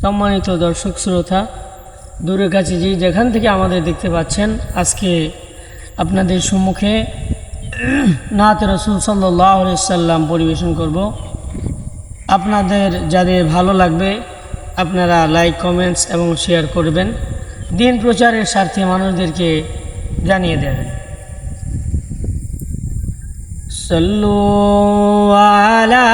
সম্মানিত দর্শক শ্রোতা, দূরের কাছে যে যেখান থেকে আমাদের দেখতে পাচ্ছেন, আজকে আপনাদের সম্মুখে নাত রাসূল সাল্লাল্লাহু আলাইহি সাল্লাম পরিবেশন করব। আপনাদের যাদের ভালো লাগবে আপনারা লাইক, কমেন্টস এবং শেয়ার করবেন। দিন প্রচারের স্বার্থে মানুষদেরকে জানিয়ে দেবেন। সাল্লু আলা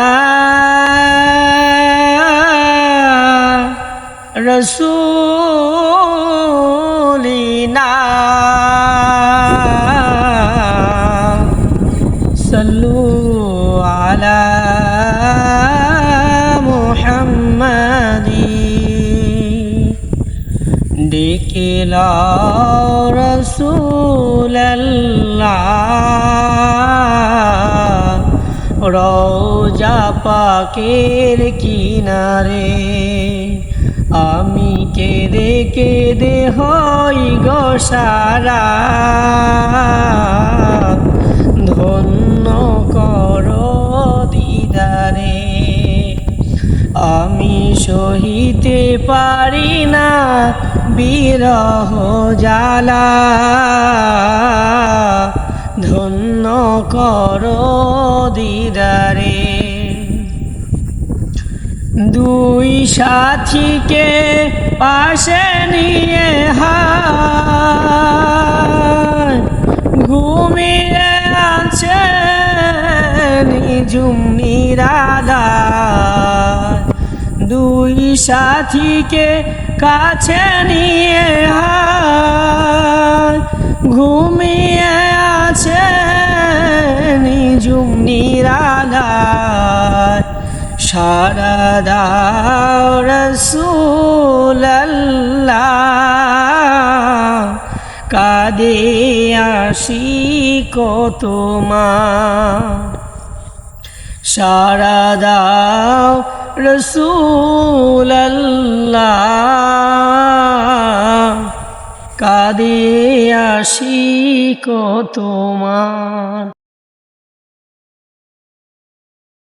রসুলিনা সাল্লু আলা মুহাম্মাদি ডেকে লাও রাসূলাল্লাহ রওজা পাকের কিনারে। আমি কেঁদে কেঁদে হই গো সারা, ধন্য করো দিদারে। আমি সহিতে পারি না বিরহ জ্বালা, ধন্য করো দিদারে। দুই সাথীকে পাশে নিয়ে ঘুমিয়ে আছে নিঝুম নিরালায়। দুই সাথীকে কাছে নিয়ে ঘুমিয়ে আছে নিঝুম নিরালায়। সারা দাও রাসূলাল্লাহ, কাঁদে আশিক তোমার। সারা দাও রাসূলাল্লাহ, কাঁদে আশিক তোমার।